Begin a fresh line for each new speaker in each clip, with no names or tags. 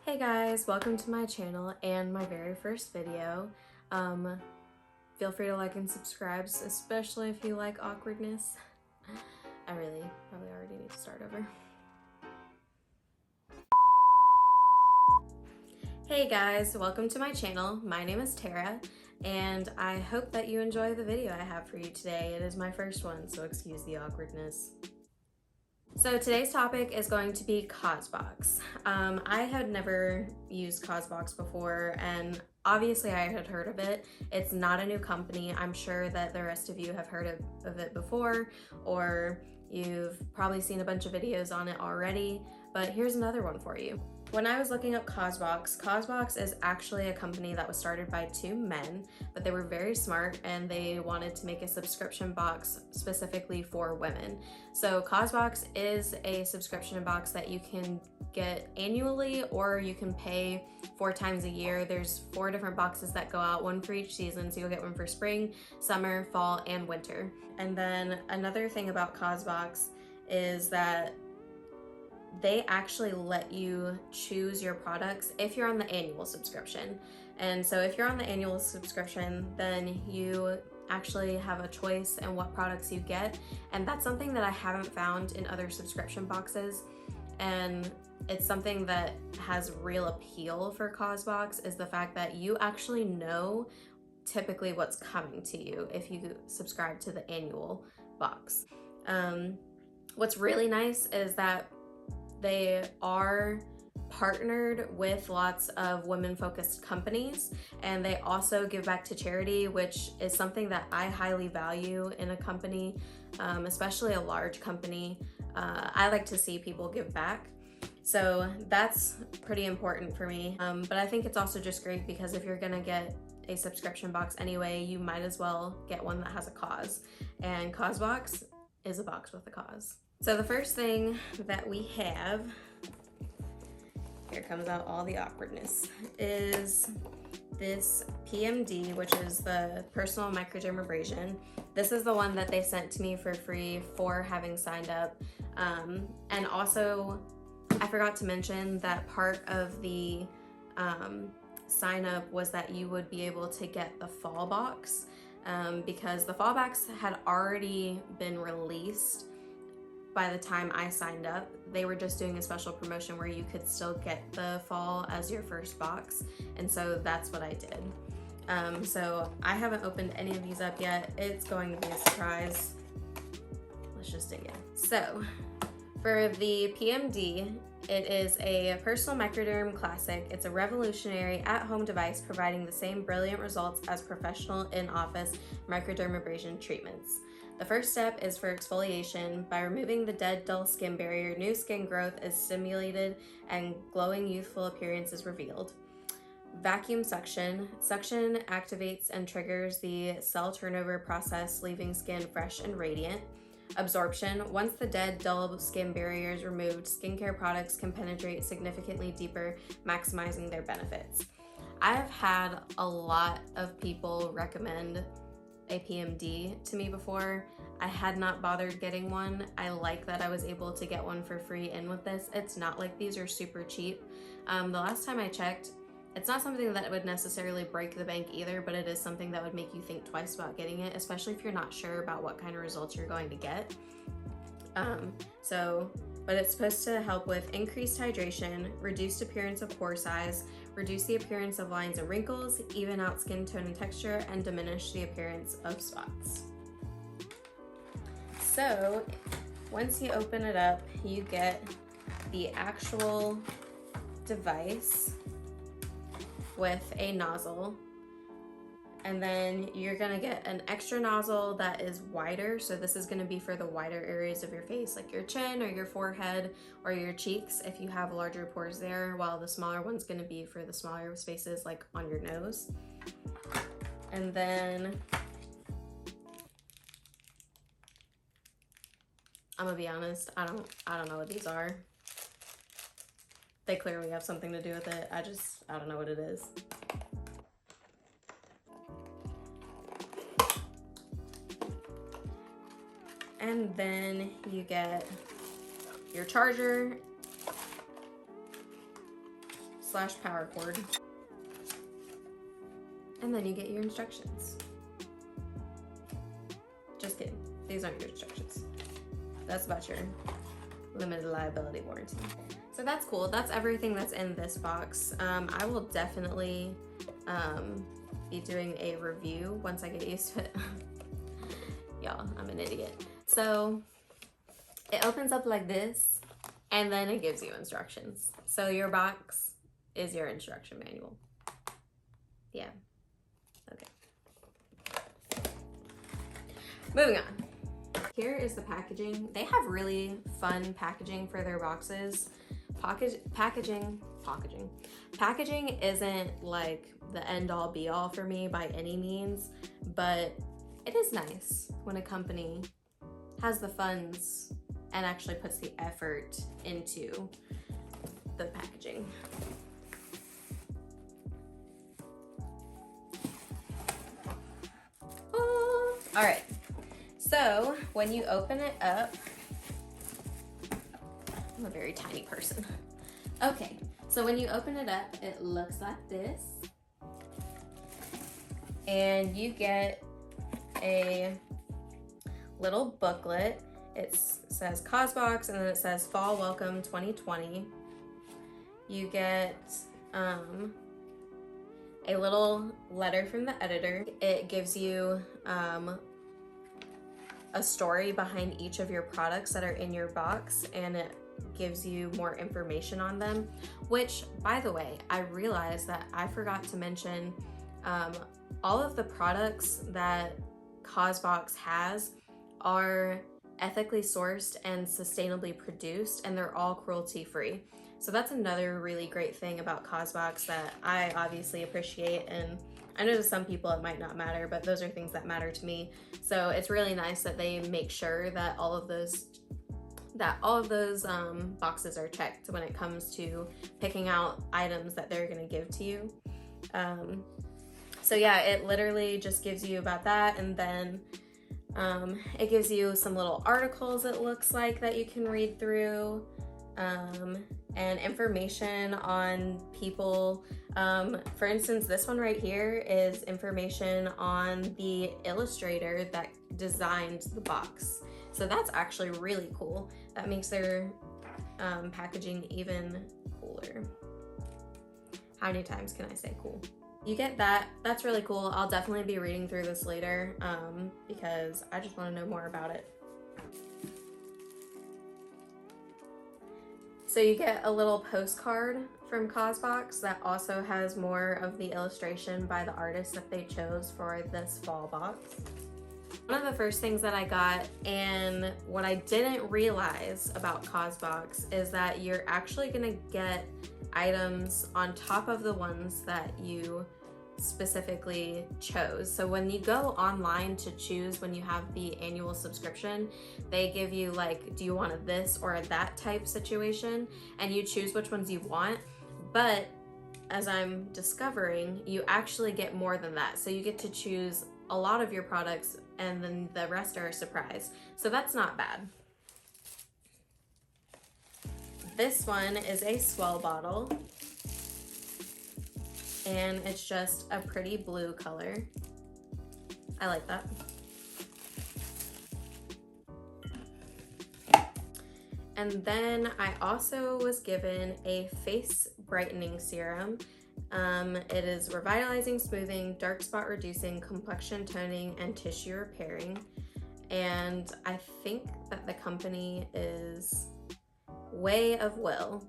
Hey guys, welcome to my channel and my very first video. Feel free to like and subscribe, especially if you like awkwardness. I really probably already need to start over. Hey guys, welcome to my channel. My name is Tara and I hope that you enjoy the video I have for you today. It is my first one, so excuse the awkwardness. So today's topic is going to be Causebox. I had never used Causebox before, and obviously I had heard of it. It's not a new company. I'm sure that the rest of you have heard of it before, or you've probably seen a bunch of videos on it already, but here's another one for you. When I was looking up Causebox is actually a company that was started by two men, but they were very smart and they wanted to make a subscription box specifically for women. So Causebox is a subscription box that you can get annually or you can pay 4 times a year. There's 4 different boxes that go out, one for each season, so you'll get one for spring, summer, fall, and winter. And then another thing about Causebox is that they actually let you choose your products if you're on the annual subscription. And so if you're on the annual subscription, then you actually have a choice in what products you get. And that's something that I haven't found in other subscription boxes. And it's something that has real appeal for Causebox, is the fact that you actually know typically what's coming to you if you subscribe to the annual box. What's really nice is that they are partnered with lots of women-focused companies, and they also give back to charity, which is something that I highly value in a company, especially a large company. I like to see people give back. So that's pretty important for me. But I think it's also just great because if you're gonna get a subscription box anyway, you might as well get one that has a cause. And Causebox is a box with a cause. So the first thing that we have, here comes out all the awkwardness, is this PMD, which is the personal microdermabrasion. This is the one that they sent to me for free for having signed up. And also, I forgot to mention that part of the sign up was that you would be able to get the fall box because the fall box had already been released by the time I signed up. They were just doing a special promotion where you could still get the fall as your first box, and so that's what I did. So I haven't opened any of these up yet. It's going to be a surprise. Let's just dig in. So for the PMD, it is a personal microderm classic. It's a revolutionary at-home device providing the same brilliant results as professional in-office microdermabrasion treatments. The first step is for exfoliation. By removing the dead, dull skin barrier, new skin growth is stimulated and glowing, youthful appearance is revealed. Vacuum suction. Suction activates and triggers the cell turnover process, leaving skin fresh and radiant. Absorption. Once the dead, dull skin barrier is removed, skincare products can penetrate significantly deeper, maximizing their benefits. I have had a lot of people recommend a PMD to me before. I had not bothered getting one. I like that I was able to get one for free in with this. It's not like these are super cheap. The last time I checked, it's not something that would necessarily break the bank either, but it is something that would make you think twice about getting it, especially if you're not sure about what kind of results you're going to get. But it's supposed to help with increased hydration, reduced appearance of pore size, reduce the appearance of lines and wrinkles, even out skin tone and texture, and diminish the appearance of spots. So once you open it up, you get the actual device with a nozzle, and then you're gonna get an extra nozzle that is wider. So this is gonna be for the wider areas of your face, like your chin or your forehead or your cheeks if you have larger pores there, while the smaller one's gonna be for the smaller spaces like on your nose. And then I'm gonna be honest, I don't know what these are. They clearly have something to do with it. I don't know what it is. And then you get your charger. / power cord. And then you get your instructions. Just kidding, these aren't your instructions. That's about your limited liability warranty. So that's cool. That's everything that's in this box. I will definitely be doing a review once I get used to it. Y'all, I'm an idiot. So it opens up like this, and then it gives you instructions. So your box is your instruction manual. Yeah, okay. Moving on. Here is the packaging. They have really fun packaging for their boxes. Packaging isn't like the end all be all for me by any means, but it is nice when a company has the funds and actually puts the effort into the packaging. Oh. All right, so when you open it up, I'm a very tiny person. Okay, so when you open it up, it looks like this. And you get a little booklet. It says Causebox, and then it says Fall Welcome 2020. You get a little letter from the editor. It gives you a story behind each of your products that are in your box, and it gives you more information on them, which, by the way, I realized that I forgot to mention all of the products that Causebox has are ethically sourced and sustainably produced, and they're all cruelty-free. So that's another really great thing about Causebox that I obviously appreciate, and I know to some people it might not matter, but those are things that matter to me. So it's really nice that they make sure that all of those boxes are checked when it comes to picking out items that they're gonna give to you. So yeah, it literally just gives you about that, and then it gives you some little articles, it looks like, that you can read through, and information on people. For instance, this one right here is information on the illustrator that designed the box. So that's actually really cool. That makes their packaging even cooler. How many times can I say cool? You get that. That's really cool. I'll definitely be reading through this later because I just want to know more about it. So you get a little postcard from Causebox that also has more of the illustration by the artist that they chose for this fall box. One of the first things that I got, and what I didn't realize about Causebox, is that you're actually gonna get items on top of the ones that you specifically chose. So when you go online to choose, when you have the annual subscription, they give you like, do you want a this or a that type situation, and you choose which ones you want. But as I'm discovering, you actually get more than that. So you get to choose a lot of your products, and then the rest are a surprise. So that's not bad. This one is a Swell bottle, and it's just a pretty blue color. I like that. And then I also was given a face brightening serum. It is revitalizing, smoothing, dark spot reducing, complexion toning, and tissue repairing. And I think that the company is Way of Will.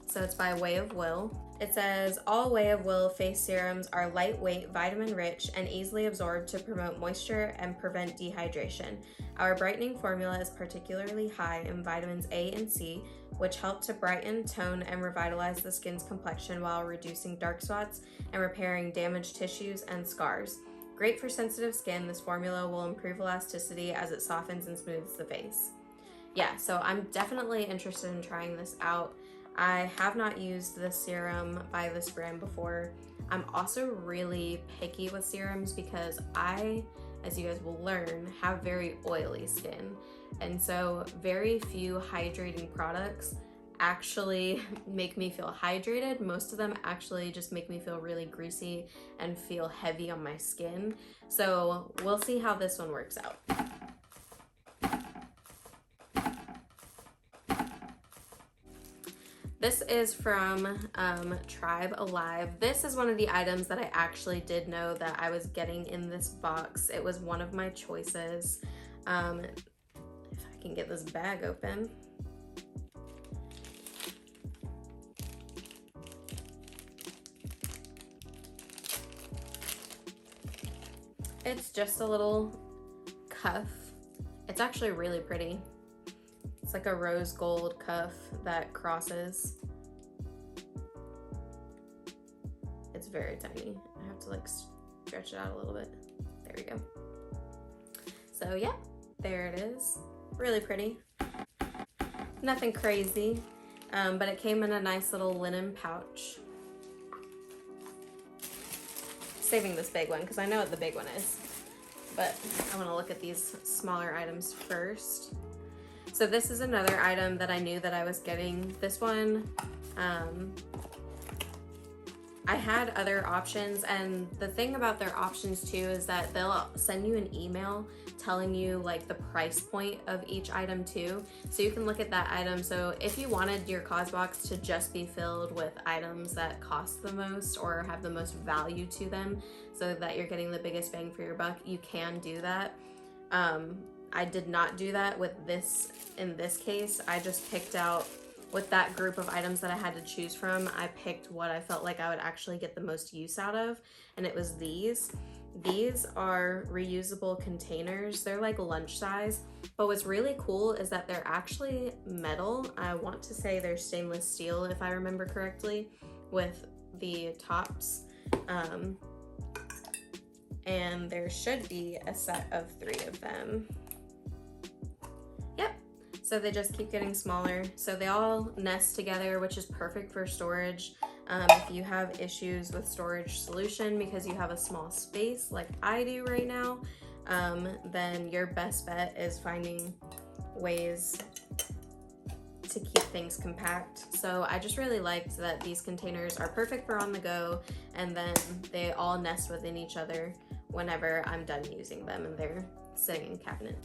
So it's by Way of Will. It says, all Way of Will face serums are lightweight, vitamin rich, and easily absorbed to promote moisture and prevent dehydration. Our brightening formula is particularly high in vitamins A and C, which help to brighten, tone, and revitalize the skin's complexion while reducing dark spots and repairing damaged tissues and scars. Great for sensitive skin, this formula will improve elasticity as it softens and smooths the face. Yeah, so I'm definitely interested in trying this out. I have not used this serum by this brand before. I'm also really picky with serums because I, as you guys will learn, have very oily skin. And so very few hydrating products actually make me feel hydrated. Most of them actually just make me feel really greasy and feel heavy on my skin. So we'll see how this one works out. This is from Tribe Alive. This is one of the items that I actually did know that I was getting in this box. It was one of my choices. If I can get this bag open. It's just a little cuff. It's actually really pretty. It's like a rose gold cuff that crosses. It's very tiny. I have to like stretch it out a little bit. There we go. So yeah, there it is. Really pretty. Nothing crazy, but it came in a nice little linen pouch. Saving this big one because I know what the big one is, but I want to look at these smaller items first. So this is another item that I knew that I was getting. This one, I had other options, and the thing about their options too is that they'll send you an email telling you like the price point of each item too, so you can look at that item. So if you wanted your Causebox to just be filled with items that cost the most or have the most value to them so that you're getting the biggest bang for your buck, you can do that. I did not do that with this. In this case, I just picked out, with that group of items that I had to choose from, I picked what I felt like I would actually get the most use out of, and it was these. These are reusable containers. They're like lunch size, but what's really cool is that they're actually metal. I want to say they're stainless steel, if I remember correctly, with the tops. And there should be a set of 3 of them. Yep. So they just keep getting smaller. So they all nest together, which is perfect for storage. If you have issues with storage solution because you have a small space like I do right now, then your best bet is finding ways to keep things compact. So I just really liked that these containers are perfect for on the go, and then they all nest within each other whenever I'm done using them and they're sitting in the cabinet.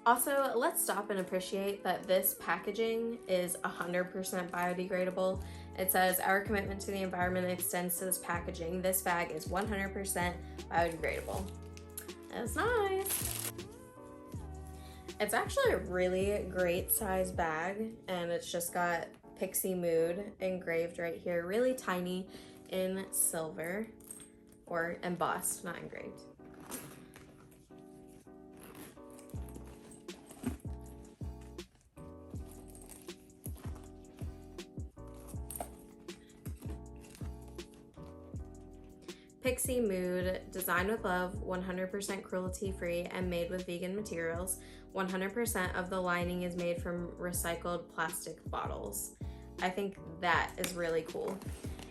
Also, let's stop and appreciate that this packaging is 100% biodegradable. It says, our commitment to the environment extends to this packaging. This bag is 100% biodegradable. That's nice. It's actually a really great size bag, and it's just got Pixie Mood engraved right here, really tiny in silver, or embossed, not engraved. Pixie Mood, designed with love, 100% cruelty-free, and made with vegan materials. 100% of the lining is made from recycled plastic bottles. I think that is really cool.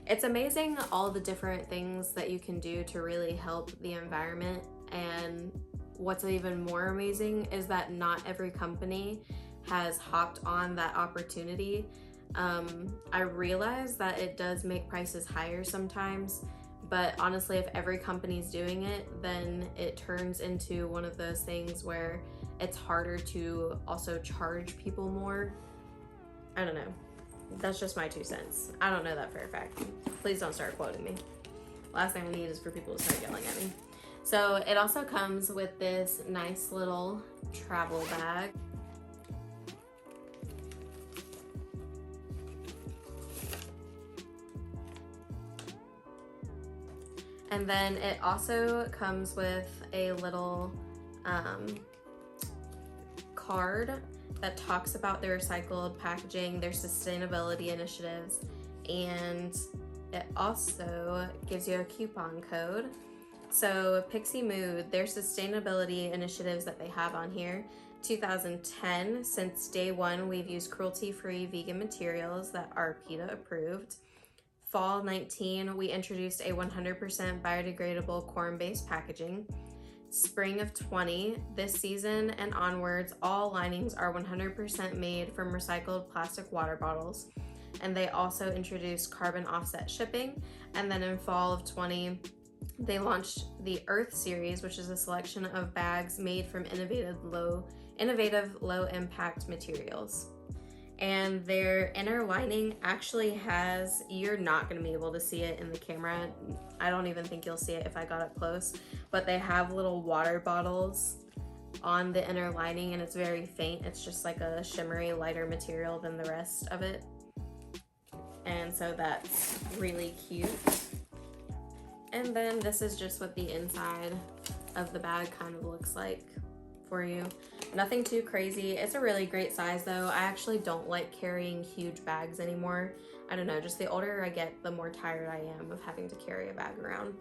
It's amazing all the different things that you can do to really help the environment, and what's even more amazing is that not every company has hopped on that opportunity. I realize that it does make prices higher sometimes, but honestly, if every company's doing it, then it turns into one of those things where it's harder to also charge people more. I don't know. That's just my 2 cents. I don't know that for a fact. Please don't start quoting me. Last thing I need is for people to start yelling at me. So it also comes with this nice little travel bag. And then it also comes with a little card that talks about their recycled packaging, their sustainability initiatives, and it also gives you a coupon code. So Pixie Mood, their sustainability initiatives that they have on here: 2010, since day one, we've used cruelty-free vegan materials that are PETA approved. Fall 19, we introduced a 100% biodegradable corn-based packaging. spring of 20, this season and onwards, all linings are 100% made from recycled plastic water bottles. And they also introduced carbon offset shipping. And then in fall of 20, they launched the Earth series, which is a selection of bags made from innovative low impact materials. And their inner lining actually has, you're not going to be able to see it in the camera. I don't even think you'll see it if I got up close, but they have little water bottles on the inner lining, and it's very faint. It's just like a shimmery, lighter material than the rest of it. And so that's really cute. And then this is just what the inside of the bag kind of looks like for you. Nothing too crazy. It's a really great size though. I actually don't like carrying huge bags anymore. I don't know, just the older I get, the more tired I am of having to carry a bag around.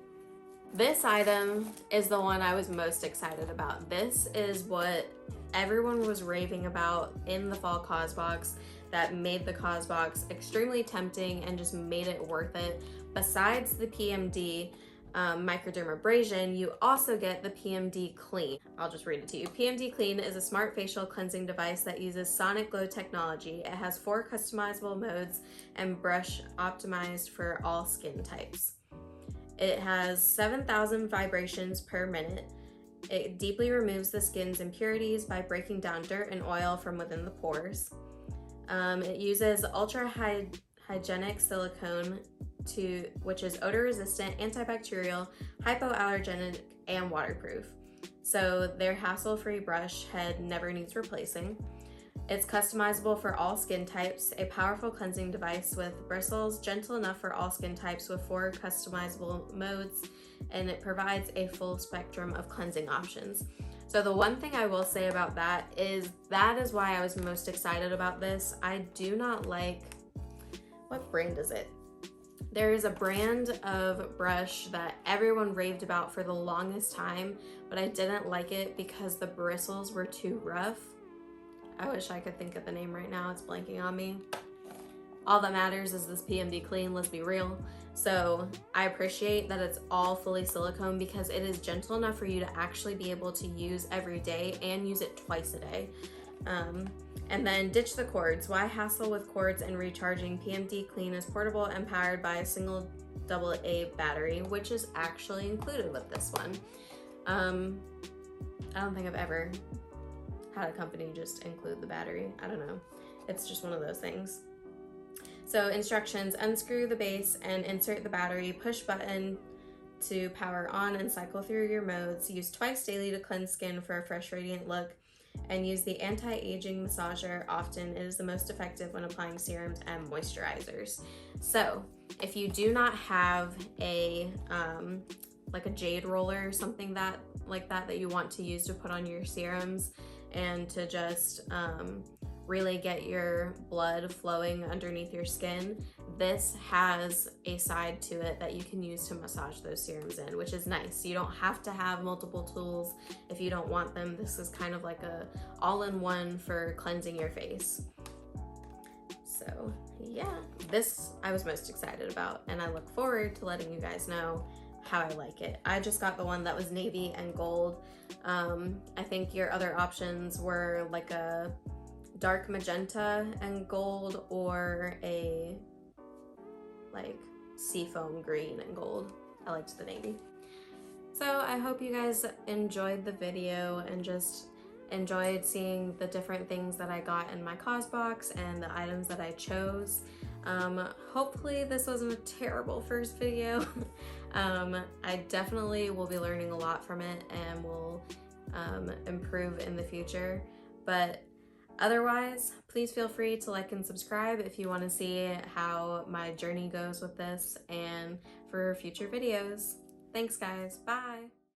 This item is the one I was most excited about. This is what everyone was raving about in the fall Causebox that made the Causebox extremely tempting and just made it worth it. Besides the PMD microdermabrasion, you also get the PMD Clean. I'll just read it to you. PMD Clean is a smart facial cleansing device that uses sonic glow technology. It has 4 customizable modes and brush optimized for all skin types. It has 7,000 vibrations per minute. It deeply removes the skin's impurities by breaking down dirt and oil from within the pores. It uses ultra hygienic silicone which is odor resistant, antibacterial, hypoallergenic, and waterproof. So their hassle-free brush head never needs replacing. It's customizable for all skin types, a powerful cleansing device with bristles, gentle enough for all skin types with 4 customizable modes, and it provides a full spectrum of cleansing options. So the one thing I will say about that is why I was most excited about this. I do not like, what brand is it? There is a brand of brush that everyone raved about for the longest time, but I didn't like it because the bristles were too rough. I wish I could think of the name right now, it's blanking on me. All that matters is this PMD Clean, let's be real. So I appreciate that it's all fully silicone because it is gentle enough for you to actually be able to use every day and use it twice a day. And then ditch the cords. Why hassle with cords and recharging? PMD Clean is portable and powered by a single AA battery, which is actually included with this one. I don't think I've ever had a company just include the battery. I don't know. It's just one of those things. So instructions: unscrew the base and insert the battery, push button to power on and cycle through your modes. Use twice daily to cleanse skin for a fresh, radiant look. And use the anti-aging massager often. It is the most effective when applying serums and moisturizers. So if you do not have a like a jade roller or something like that you want to use to put on your serums and to just really get your blood flowing underneath your skin, this has a side to it that you can use to massage those serums in, which is nice. You don't have to have multiple tools if you don't want them. This is kind of like a all-in-one for cleansing your face. So yeah, this I was most excited about, and I look forward to letting you guys know how I like it. I just got the one that was navy and gold. I think your other options were like a dark magenta and gold or a like seafoam green and gold. I liked the navy. So I hope you guys enjoyed the video and just enjoyed seeing the different things that I got in my Causebox and the items that I chose. Hopefully this wasn't a terrible first video. I definitely will be learning a lot from it and will improve in the future. But otherwise, please feel free to like and subscribe if you want to see how my journey goes with this and for future videos. Thanks guys, bye!